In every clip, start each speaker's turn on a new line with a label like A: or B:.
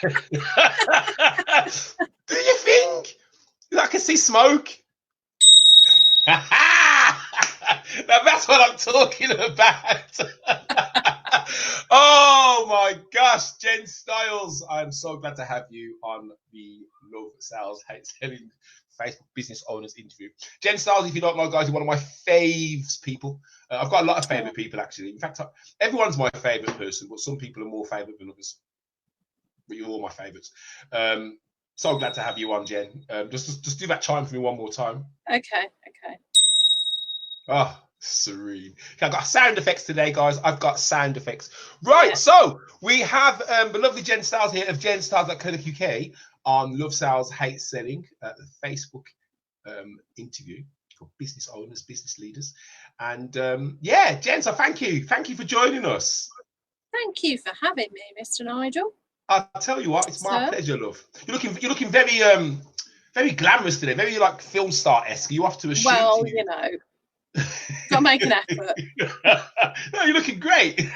A: Do you think? I can see smoke. Now that's what I'm talking about. Oh my gosh, Jen Styles. I'm so glad to have you on the Love Sales Hate Selling Facebook Business Owners interview. Jen Styles, if you don't know, guys, is one of my faves people. I've got a lot of favorite people, actually. In fact, everyone's my favorite person, but some people are more favorite than others. But you're all my favorites. So glad to have you on, Jen. Just do that chime for me one more time.
B: Okay.
A: Oh, serene. I've got sound effects today, guys. I've got sound effects. Right, yeah. So we have the lovely Jen Styles here of jenstyles.co.uk on Love Sales Hate Selling, Facebook interview for business owners, business leaders. And yeah, Jen, so thank you. Thank you for joining us.
B: Thank you for having me, Mr. Nigel.
A: I'll tell you what, it's my pleasure, love. You're looking very very glamorous today, very like film star-esque. Are you off to a shoot?
B: Well, you know. Got to make an effort.
A: No, you're looking great.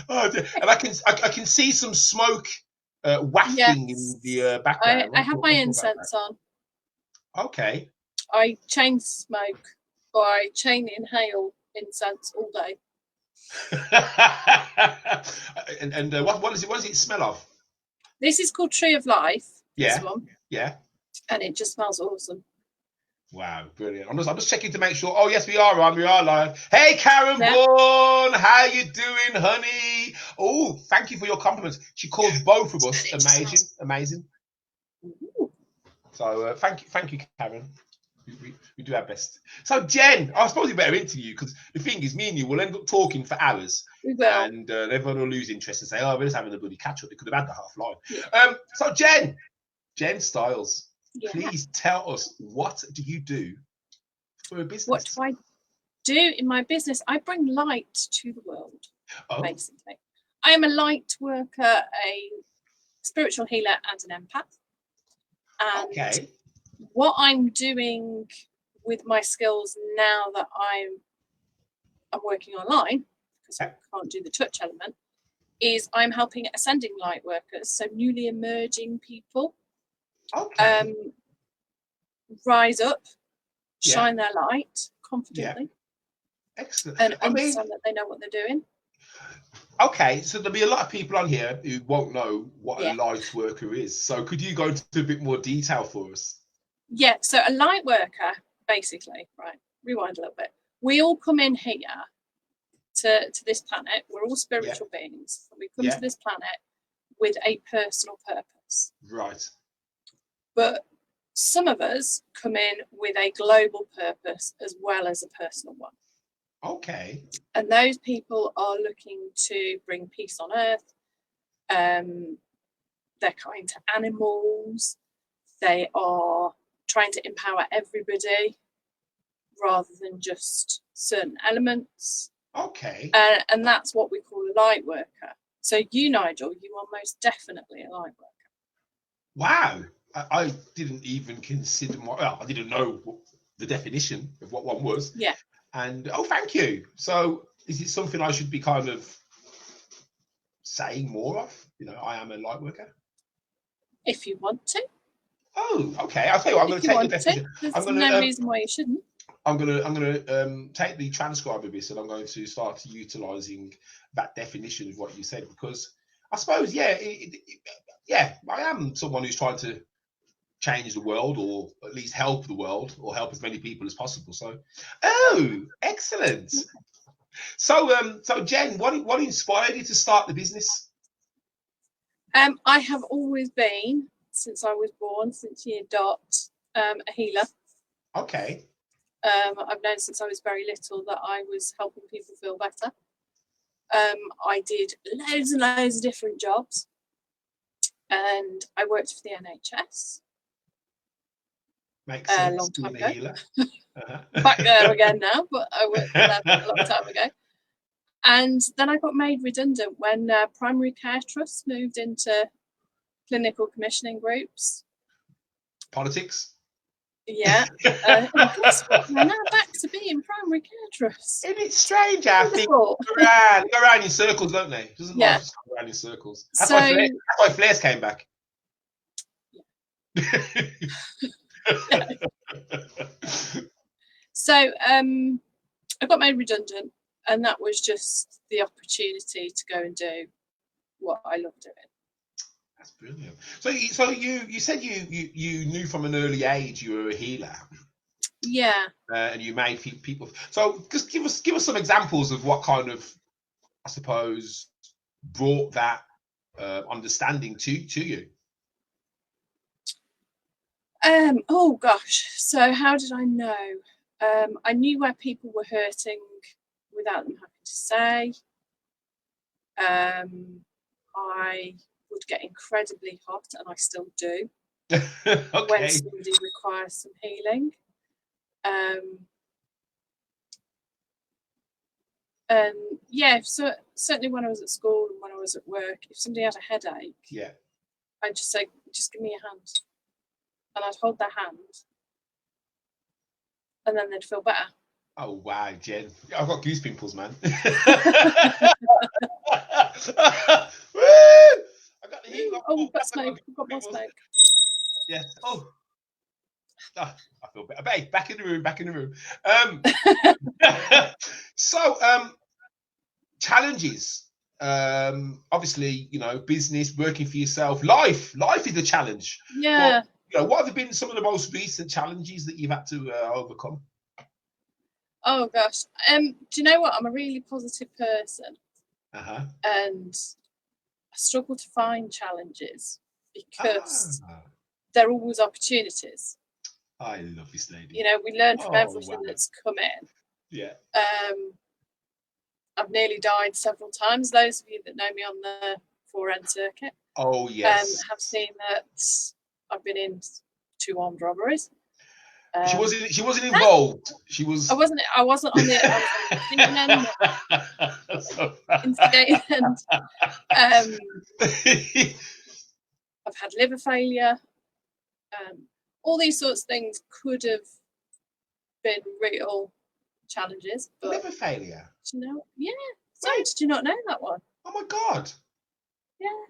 A: Oh, dear. And I can see some smoke wafting in the background.
B: I have my incense on.
A: Okay.
B: I chain smoke or I chain inhale incense all day.
A: and what does it smell of?
B: This is called Tree of Life.
A: Yeah.
B: This one.
A: Yeah.
B: And it just smells awesome.
A: Wow, brilliant. I'm just checking to make sure. Oh, yes, we are on. We are live. Hey, Karen Bourne, how you doing, honey? Oh, thank you for your compliments. She called both of us amazing.
B: Ooh.
A: So thank you, Karen. We do our best. So, Jen, I suppose we better interview because the thing is, me and you will end up talking for hours.
B: We will.
A: And everyone will lose interest and say, oh, we're just having a bloody catch up. They could have had the half line. Yeah. So, Jen Styles. Yeah. Please tell us, what do you do for a business?
B: What do I do in my business? I bring light to the world, basically. I am a light worker, a spiritual healer and an empath. And what I'm doing with my skills now that I'm working online, because I can't do the touch element, is I'm helping ascending light workers, so newly emerging people. Rise up, shine their light confidently.
A: Yeah. Excellent.
B: And understand that they know what they're doing.
A: Okay, so there'll be a lot of people on here who won't know what a light worker is. So could you go into a bit more detail for us?
B: Yeah, so a light worker, basically, right, rewind a little bit. We all come in here to this planet. We're all spiritual beings. We come to this planet with a personal purpose.
A: Right.
B: But some of us come in with a global purpose as well as a personal one.
A: Okay.
B: And those people are looking to bring peace on earth. They're kind to animals. They are trying to empower everybody rather than just certain elements.
A: Okay.
B: And that's what we call a light worker. So you, Nigel, you are most definitely a light worker.
A: Wow. I didn't even consider I didn't know the definition of what one was.
B: Yeah.
A: And thank you. So is it something I should be kind of saying more of? You know, I am a light worker.
B: If you want to.
A: Oh, okay. I'll tell you what, I'm going to take the definition.
B: There's no reason why you shouldn't.
A: I'm gonna take the transcribe of this and I'm going to start utilising that definition of what you said, because I suppose I am someone who's trying to change the world, or at least help the world, or help as many people as possible. So, excellent. So, Jen, what inspired you to start the business?
B: I have always been, since I was born, since year dot, a healer.
A: Okay.
B: I've known since I was very little that I was helping people feel better. I did loads and loads of different jobs, and I worked for the NHS.
A: Makes sense.
B: A long time ago.
A: Uh-huh.
B: Back there again now, but I worked for them a long time ago. And then I got made redundant when primary care trusts moved into clinical commissioning groups.
A: Politics?
B: Yeah. And guess what? We're now back to being primary care trusts.
A: Isn't it strange how things
B: Wonderful.
A: go around in circles, don't they? Doesn't
B: Yeah.
A: life just go around in circles? That's
B: So,
A: why Flares came back.
B: So I got made redundant, and that was just the opportunity to go and do what I love doing.
A: That's brilliant. So you said you knew from an early age you were a healer.
B: Yeah.
A: And you made people. So just give us some examples of what kind of, I suppose, brought that understanding to you.
B: Oh gosh. So how did I know? I knew where people were hurting without them having to say. I would get incredibly hot, and I still do,
A: Okay.
B: when somebody requires some healing. And yeah, so certainly when I was at school and when I was at work, if somebody had a headache,
A: Yeah,
B: I'd just say, just give me your hand. And I'd hold their hand, and then they'd feel better.
A: oh wow, Jen, I've got goose pimples, man. Woo! I got the heat.
B: Oh, we've got smoke. We've got more smoke.
A: Yeah. Oh, I feel better. Babe, back in the room. So, challenges. Obviously, business, working for yourself, life is a challenge.
B: Yeah.
A: But, what have been some of the most recent challenges that you've had to overcome?
B: Oh gosh. Do you know what? I'm a really positive person.
A: Uh-huh.
B: And I struggle to find challenges because there are always opportunities.
A: I love this lady.
B: We learn from everything that's come in.
A: Yeah.
B: I've nearly died several times. Those of you that know me on the 4N circuit,
A: oh yes,
B: have seen that I've been in 2 armed robberies.
A: She wasn't involved. She was.
B: I wasn't on the receiving end, instigating end. I've had liver failure. All these sorts of things could have been real challenges. But
A: liver failure?
B: Yeah. Sorry, did you not know that one?
A: Oh my God.
B: Yeah.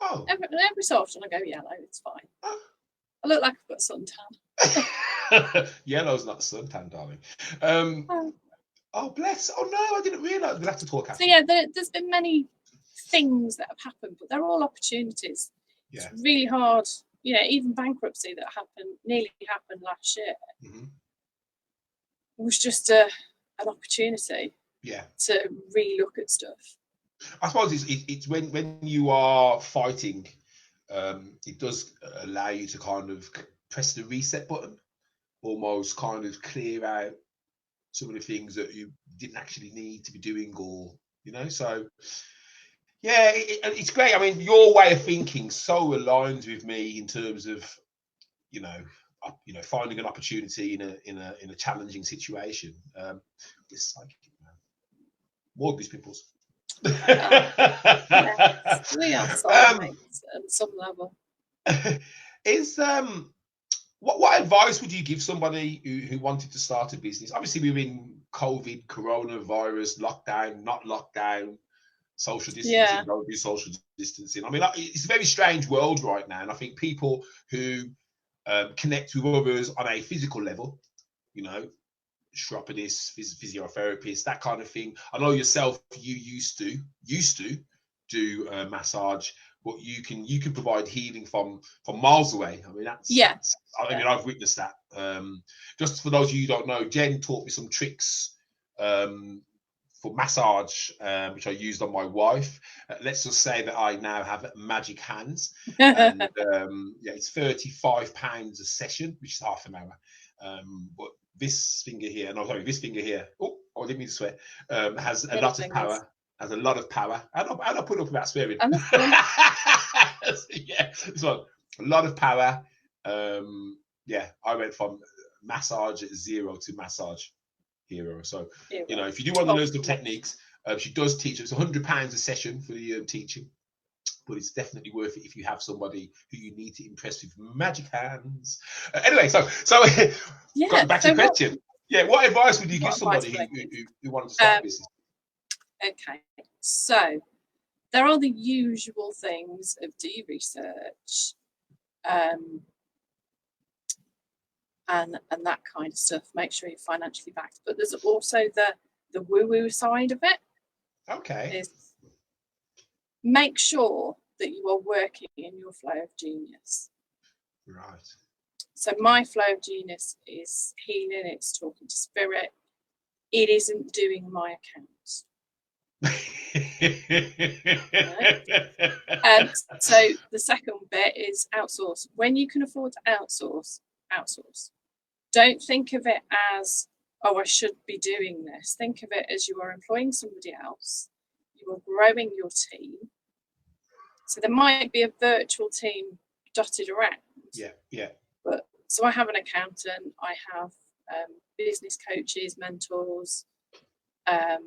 A: Oh.
B: Every so often I go yellow, it's fine. Oh. I look like I've got suntan.
A: Yellow's not suntan, darling. Oh, bless. Oh no, I didn't realise. We'll have to talk after.
B: So yeah, there's been many things that have happened, but they're all opportunities. Yeah. It's really hard. Even bankruptcy that nearly happened last year, was just an opportunity.
A: Yeah.
B: To re-look at stuff.
A: I suppose it's when you are fighting, it does allow you to kind of press the reset button, almost kind of clear out some of the things that you didn't actually need to be doing, or so yeah, it's great. I mean, your way of thinking so aligns with me in terms of finding an opportunity in a challenging situation. It's like more goose pimples.
B: Yes, we are soulmates at some level.
A: Is what advice would you give somebody who wanted to start a business? Obviously, we're in COVID, coronavirus, lockdown, not lockdown, social distancing, don't do social distancing. I mean, it's a very strange world right now, and I think people who connect with others on a physical level, chiropodist, physiotherapist, that kind of thing. I know yourself, you used to do massage, but you can provide healing from miles away. I mean, I've witnessed that. Just for those of you who don't know, Jen taught me some tricks for massage, which I used on my wife. Let's just say that I now have magic hands, and it's £35 a session, which is half an hour. But this finger here, this finger here. Oh, I didn't mean to swear. Has a lot of power. Has a lot of power. And I put up about swearing. Yeah, this one, a lot of power. I went from massage 0 to massage hero. So if you do want to learn some techniques, she does teach. It's £100 a session for the teaching. but it's definitely worth it if you have somebody who you need to impress with magic hands. Anyway, so
B: yeah.
A: back to the question. What advice would you give somebody who wanted to start a business?
B: Okay, so there are the usual things of do research, and that kind of stuff. Make sure you're financially backed. But there's also the woo-woo side of it.
A: Okay.
B: Is make sure that you are working in your flow of genius.
A: Right.
B: So my flow of genius is healing. It's talking to spirit. It isn't doing my accounts. So the second bit is outsource. When you can afford to outsource. Don't think of it as, oh, I should be doing this. Think of it as you are employing somebody else. You are growing your team. So there might be a virtual team dotted around.
A: Yeah.
B: But so I have an accountant. I have business coaches, mentors. I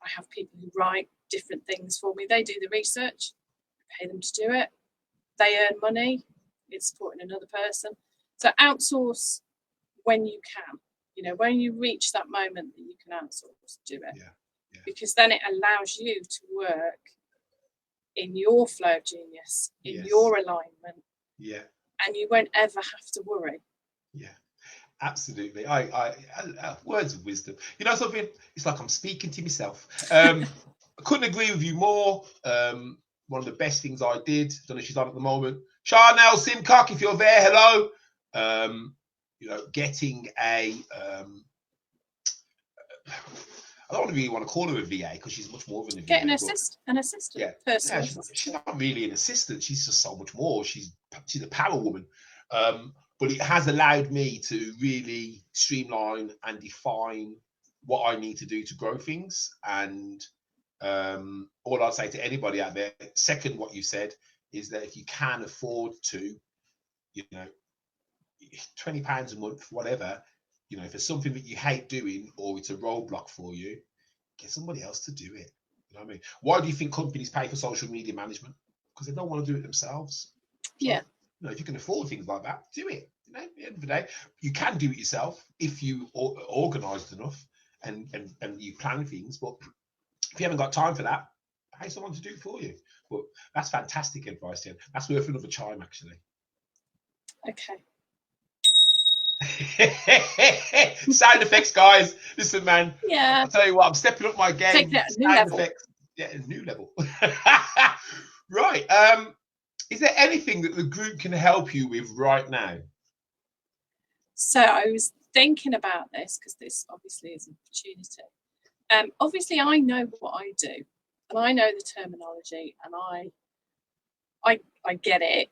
B: have people who write different things for me. They do the research. I pay them to do it. They earn money. It's supporting another person. So outsource when you can. You know, when you reach that moment that you can outsource, do it.
A: Yeah.
B: Because then it allows you to work in your flow of genius, in your alignment.
A: Yeah.
B: And you won't ever have to worry.
A: Yeah. Absolutely. I words of wisdom. You know something? It's like I'm speaking to myself. I couldn't agree with you more. One of the best things I did, I don't know if she's on at the moment, Charnel Simcock, if you're there, hello. You know, getting a I don't really want to call her a VA because she's much more than a VA.
B: Get an assistant.
A: Yeah, she's not really an assistant. She's just so much more. She's a power woman. But it has allowed me to really streamline and define what I need to do to grow things. And all I'd say to anybody out there, second what you said, is that if you can afford to, you know, £20 a month, whatever, you know, if it's something that you hate doing or it's a roadblock for you, get somebody else to do it. You know what I mean? Why do you think companies pay for social media management? Because they don't want to do it themselves.
B: Yeah.
A: So, you know, if you can afford things like that, do it. You know, at the end of the day, you can do it yourself if you are organised enough and you plan things. But if you haven't got time for that, pay someone to do it for you. But that's fantastic advice, Jen. That's worth another chime, actually.
B: Okay.
A: Sound effects, guys. Listen, man.
B: Yeah.
A: I'll tell you what, I'm stepping up my game.
B: Taking it at a new level.
A: Effects. Yeah, a new level. Right. Is there anything that the group can help you with right now?
B: So I was thinking about this because this obviously is an opportunity. Obviously, I know what I do, and I know the terminology, and I get it.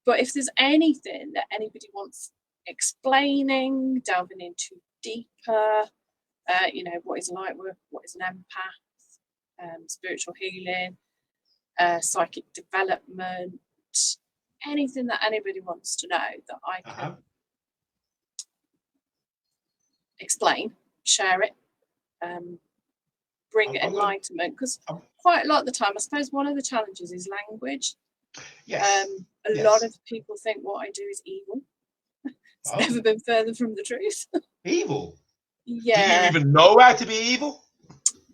B: But if there's anything that anybody wants explaining, delving into deeper, you know, what is light work, what is an empath, spiritual healing, psychic development, anything that anybody wants to know that I can explain, share it, bring enlightenment, because quite a lot of the time, I suppose one of the challenges is language.
A: Yes.
B: A lot of people think what I do is evil. It's never been further from the truth.
A: Evil?
B: Yeah.
A: Do you even know how to be evil?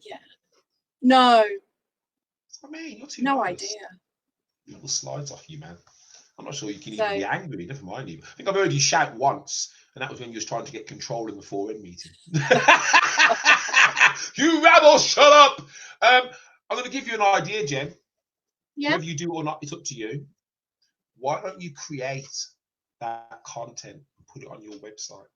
B: Yeah. No.
A: I mean, you're too
B: no
A: nice.
B: idea.
A: Little slides off you, man. I'm not sure you can even be angry. Never mind you. I think I've heard you shout once, and that was when you was trying to get control in the 4N meeting. You rabble, shut up. I'm going to give you an idea, Jen.
B: Yeah.
A: Whether you do or not, it's up to you. Why don't you create that content and put it on your website?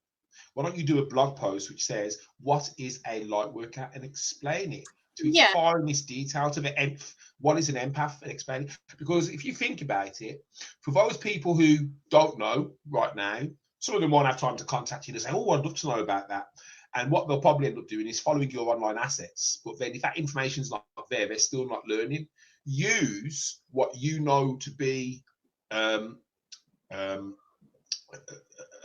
A: Why don't you do a blog post which says, what is a light worker, and explain it to its finest detail, to the nth. What is an empath, and explain it? Because if you think about it, for those people who don't know right now, some of them won't have time to contact you to say, oh, I'd love to know about that. And what they'll probably end up doing is following your online assets. But then if that information's not there, they're still not learning. Use what you know to be an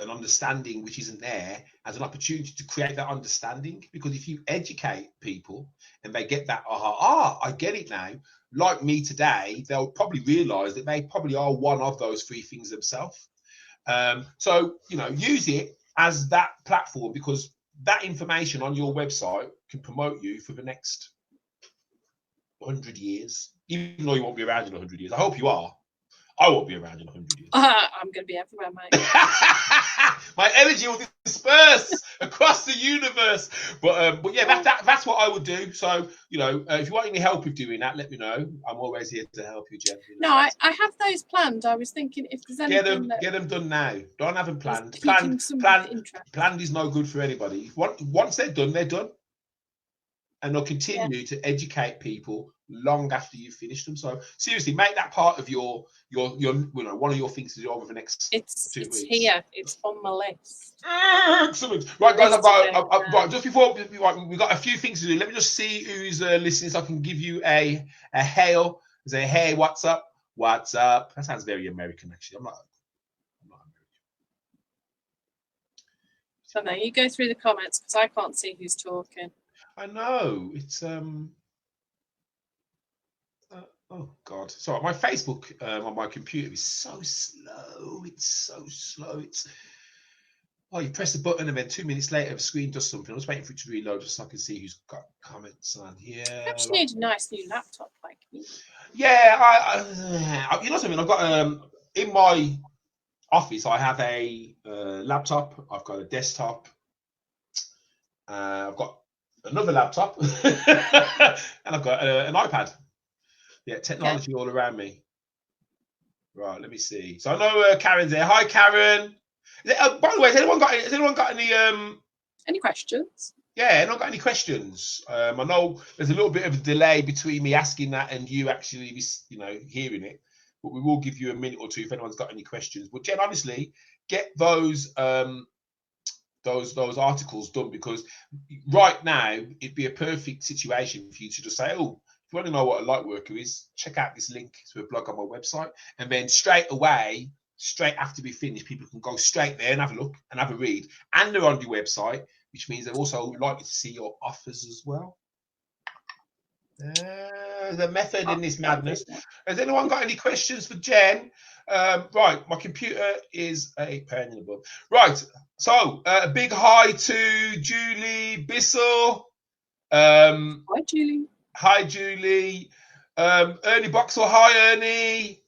A: understanding which isn't there as an opportunity to create that understanding. Because if you educate people and they get that I get it now, like me today, they'll probably realize that they probably are one of those 3 things themselves. So, you know, use it as that platform, because that information on your website can promote you for the next 100 years, even though you won't be around in 100 years. I hope you are. I won't be around in 100 years.
B: I'm going to be everywhere, mate.
A: My energy will disperse across the universe. But yeah, that's what I would do. So, you know, if you want any help with doing that, let me know. I'm always here to help you, Jen. You know,
B: no, I have those planned. I was thinking if there's anything
A: get them done now. Don't have them planned.
B: Planned
A: is no good for anybody. Once they're done, they're done. And they'll continue to educate people long after you've finished them. So seriously, make that part of your you know, one of your things to do over the next 2 weeks.
B: It's here. It's on my list.
A: Excellent. Right, guys, right, just before we got a few things to do. Let me just see who's listening, so I can give you a hail. Say, hey, what's up? What's up? That sounds very American, actually. I'm not American.
B: So now you go through the comments, because I can't see who's talking.
A: I know, it's oh god, sorry, my Facebook on my computer is so slow. It's so slow. It's you press the button and then 2 minutes later the screen does something. I was waiting for it to reload just so I can see who's got comments on here.
B: Perhaps you need a nice new laptop like me.
A: Yeah, I you know something, I've got in my office I have a laptop, I've got a desktop, I've got another laptop, and I've got an iPad. Yeah, technology all around me. Right, let me see. So I know Karen's there. Hi, Karen. By the way, has anyone got any
B: questions?
A: Yeah, anyone got any questions? I know there's a little bit of a delay between me asking that and you actually, you know, hearing it. But we will give you a minute or two if anyone's got any questions. But Jen, honestly, get those articles done, because right now it'd be a perfect situation for you to just say, oh, if you want to know what a light worker is, check out this link to a blog on my website, and then straight after we finish, people can go straight there and have a look and have a read, and they're on your website, which means they're also likely to see your offers as well. The method in this madness. Has anyone got any questions for Jen? Right, my computer is a pain in the butt. Right, so a big hi to Julie Bissell.
B: Hi, Julie.
A: Hi, Julie. Ernie Boxall. Hi, Ernie.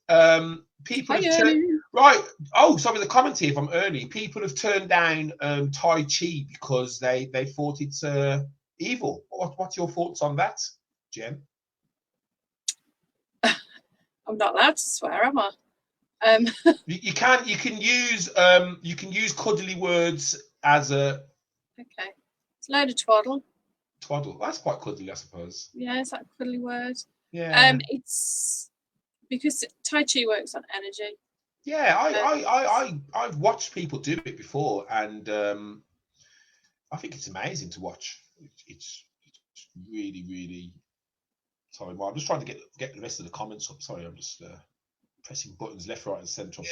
A: People
B: hi,
A: have turned right. Oh, sorry, the comment here from Ernie. People have turned down Tai Chi because they thought it's evil. What's your thoughts on that, Jen?
B: I'm not allowed to swear, am I?
A: You can use cuddly words as a.
B: Okay, it's a load of twaddle.
A: Twaddle. That's quite cuddly, I suppose.
B: Yeah, it's that cuddly word.
A: Yeah.
B: It's because Tai Chi works on energy.
A: Yeah, I've watched people do it before, and I think it's amazing to watch. It's really, really. Sorry, I'm just trying to get the rest of the comments up. Sorry, I'm just pressing buttons left, right, and centre.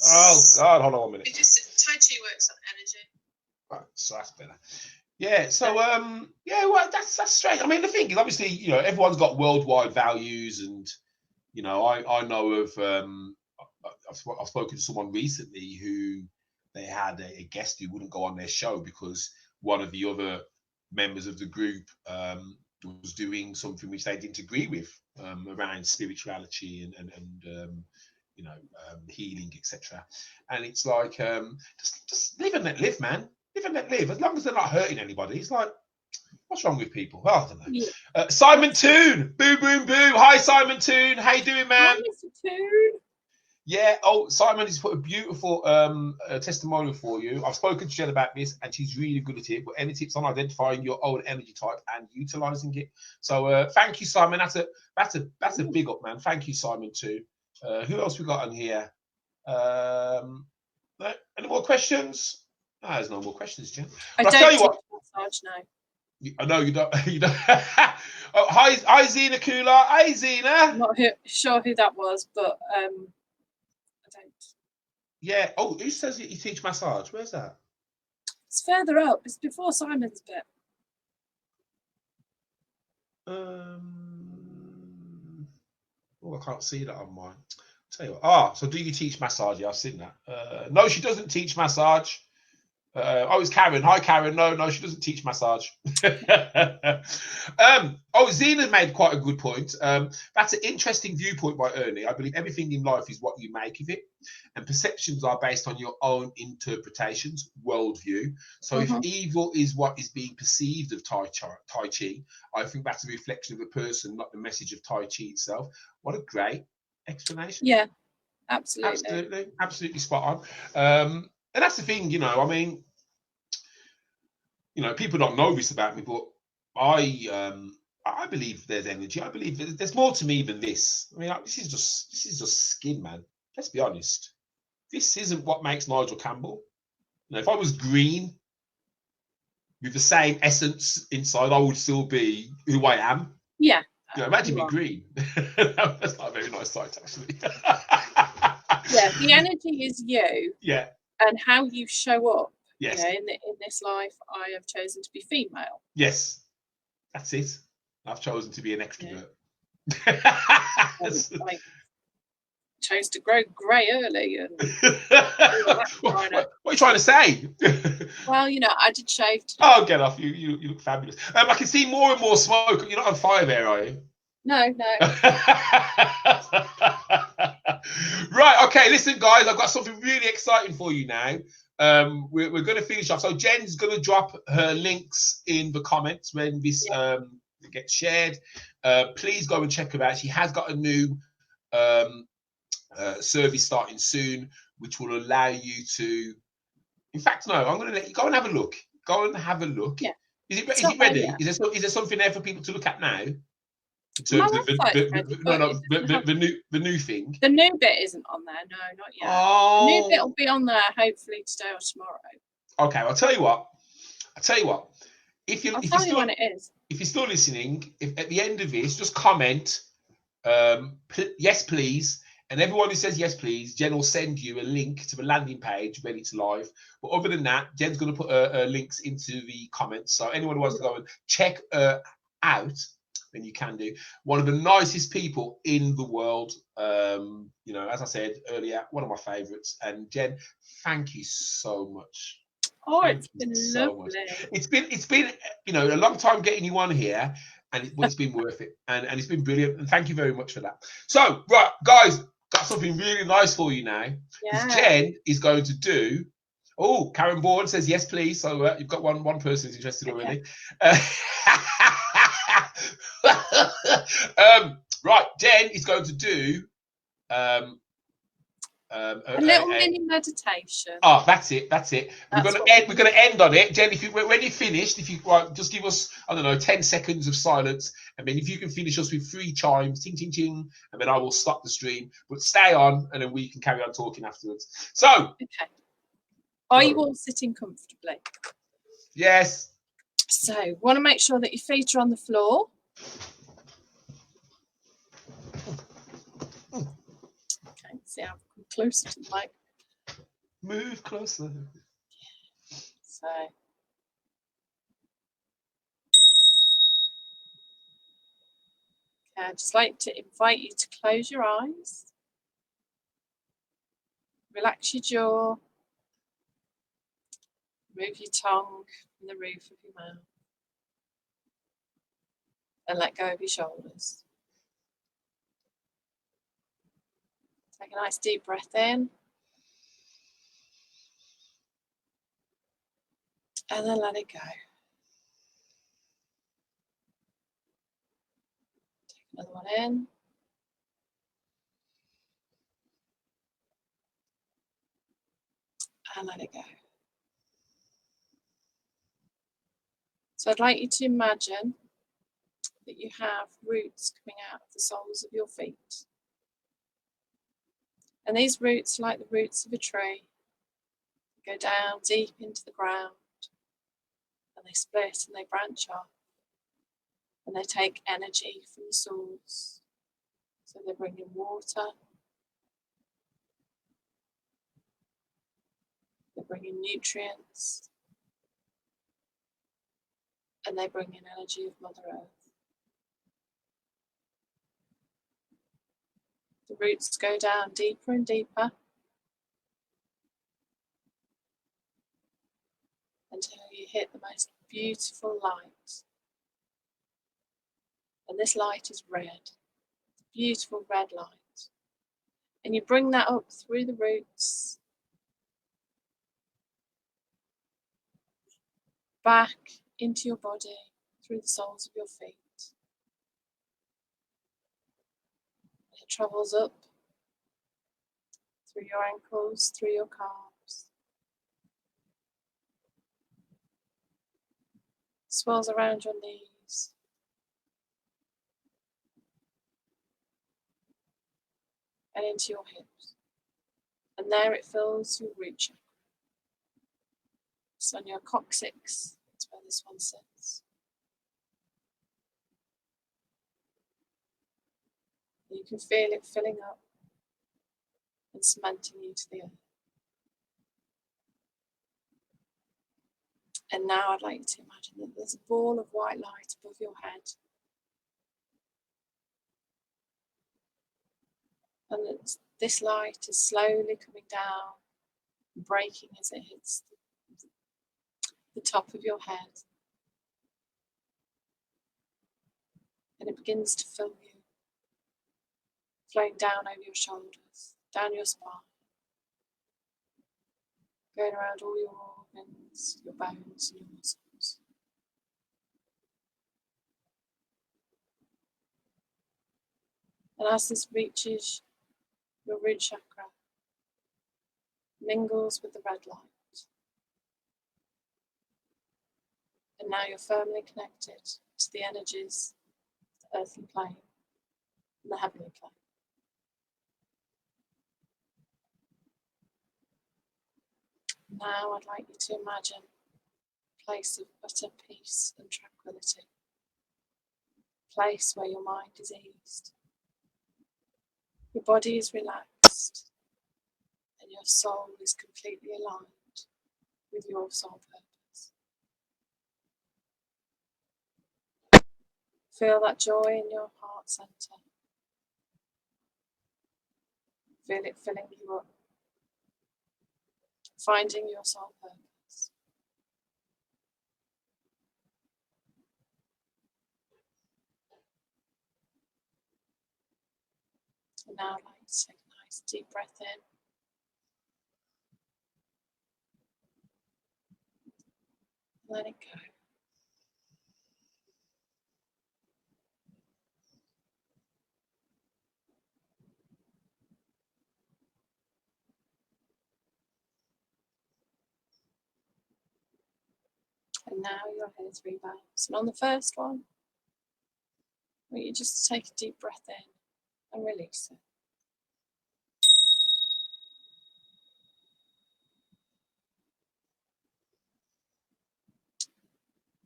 A: Oh God, hold on 1 minute.
B: Because Tai Chi works on energy.
A: Right, so that's better. Yeah, so yeah, well, that's strange. I mean, the thing is, obviously, you know, everyone's got worldwide values, and you know, I know of I've spoken to someone recently who they had a guest who wouldn't go on their show because one of the other members of the group was doing something which they didn't agree with around spirituality and you know, healing, etc. And it's like just live and let live, man. Live and let live. As long as they're not hurting anybody. It's like, what's wrong with people? Well, I don't know. Yeah. Simon Toon, boo, boom, boo. Hi, Simon Toon. How you doing, man?
B: Hi, Mr. Toon.
A: Yeah. Oh, Simon has put a beautiful testimonial for you. I've spoken to Jen about this, and she's really good at it. But any tips on identifying your own energy type and utilizing it? So, thank you, Simon. That's a big up, man. Thank you, Simon, too. Who else we got on here? Any more questions? There's no more questions, Jen. But I'll tell you what.
B: Massage now.
A: I know you don't. You don't. Oh, hi, Zena Kula. Hi, Zena.
B: I'm not sure who that was, but I don't.
A: Yeah. Oh, who says you teach massage? Where's that?
B: It's further up. It's before Simon's bit.
A: Oh, I can't see that on mine. Tell you what. So do you teach massage? Yeah, I've seen that. No, she doesn't teach massage. It's Karen. Hi, Karen. No, she doesn't teach massage. Zena made quite a good point. That's an interesting viewpoint by Ernie. I believe everything in life is what you make of it, and perceptions are based on your own interpretations, worldview. So if evil is what is being perceived of Tai Chi, I think that's a reflection of the person, not the message of Tai Chi itself. What a great explanation.
B: Yeah, absolutely.
A: Absolutely spot on. And that's the thing, I mean, people don't know this about me, but I believe there's energy. I believe there's more to me than this. I mean, this is just skin, man. Let's be honest. This isn't what makes Nigel Campbell. If I was green with the same essence inside, I would still be who I am.
B: Yeah.
A: Imagine me green. That's not a very nice sight, actually.
B: Yeah, the energy is you.
A: Yeah.
B: And how you show up.
A: Yes.
B: In this life, I have chosen to be female.
A: Yes, that's it. I've chosen to be an extrovert.
B: I chose to grow grey early. And
A: what are you trying to say?
B: Well, I did shave today.
A: Oh, get off! You look fabulous. I can see more and more smoke. You're not on fire there, are you?
B: No.
A: Right. Okay. Listen, guys. I've got something really exciting for you now. We're going to finish off. So Jen's going to drop her links in the comments when this gets shared. Please go and check her out. She has got a new service starting soon, which will allow you to. In fact, no, I'm going to let you go and have a look. Go and have a look.
B: Yeah.
A: Is it ready? Yeah. Is there something there for people to look at now? In terms of the new thing.
B: The new bit isn't on there. No, not yet.
A: Oh.
B: The new bit will be on there hopefully today or tomorrow.
A: Okay, I'll tell you what. If you're still listening, if at the end of this, just comment yes please, and everyone who says yes please, Jen will send you a link to the landing page ready to live. But other than that, Jen's going to put links into the comments, so anyone who wants to go and check out, then you can do. One of the nicest people in the world, as I said earlier, one of my favorites. And Jen, thank you so much.
B: Oh, it's been lovely.
A: It's been a long time getting you on here, and it's been worth it, and it's been brilliant. And thank you very much for that. So, right, guys, got something really nice for you now. Yeah. Jen is going to do. Oh, Karen Bourne says yes, please. So you've got one person who's interested already. Right, Jen is going to do a
B: little mini meditation.
A: Oh, that's it. We're going to end on it, Jen. When you're finished, just give us 10 seconds of silence, and then if you can finish us with 3 chimes, ting ting ting, and then I will stop the stream. But stay on, and then we can carry on talking afterwards. So,
B: okay. Are you all sitting comfortably?
A: Yes.
B: So, want to make sure that your feet are on the floor. Okay, see, I've come closer to the mic.
A: Move closer.
B: So, okay, I'd just like to invite you to close your eyes. Relax your jaw. Move your tongue from the roof of your mouth. And let go of your shoulders. Take a nice deep breath in. And then let it go. Take another one in. And let it go. So I'd like you to imagine that you have roots coming out of the soles of your feet. And these roots, like the roots of a tree, go down deep into the ground, and they split and they branch off, and they take energy from the source. So they bring in water, they bring in nutrients, and they bring in energy of Mother Earth. The roots go down deeper and deeper until you hit the most beautiful light. And this light is red, beautiful red light. And you bring that up through the roots, back into your body, through the soles of your feet. It travels up through your ankles, through your calves. Swirls around your knees. And into your hips. And there it fills your root chakra. It's on your coccyx, that's where this one sits. You can feel it filling up and cementing you to the earth. And now I'd like you to imagine that there's a ball of white light above your head. And that this light is slowly coming down, breaking as it hits the top of your head. And it begins to fill you, flowing down over your shoulders, down your spine, going around all your organs, your bones and your muscles. And as this reaches your root chakra, mingles with the red light. And now you're firmly connected to the energies of the earthly plane and the heavenly plane. Now I'd like you to imagine a place of utter peace and tranquility. A place where your mind is eased, your body is relaxed, and your soul is completely aligned with your soul purpose. Feel that joy in your heart center. Feel it filling you up, finding your soul purpose. And now I'd like to take a nice deep breath in. Let it go. And now your head rebounds. And on the first one, I want you just to take a deep breath in and release it.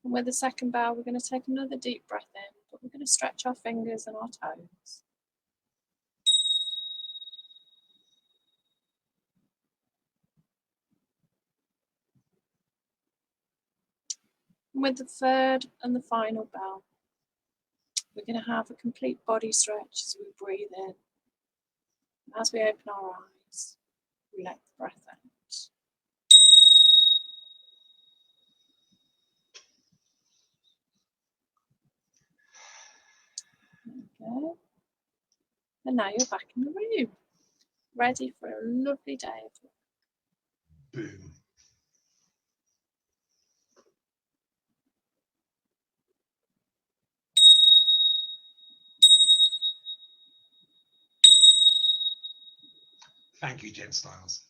B: And with the second bow, we're going to take another deep breath in, but we're going to stretch our fingers and our toes. And with the third and the final bow, we're going to have a complete body stretch as we breathe in. As we open our eyes, we let the breath out. There we go. And now you're back in the room, ready for a lovely day of work.
A: Boom. Thank you, Jen Styles.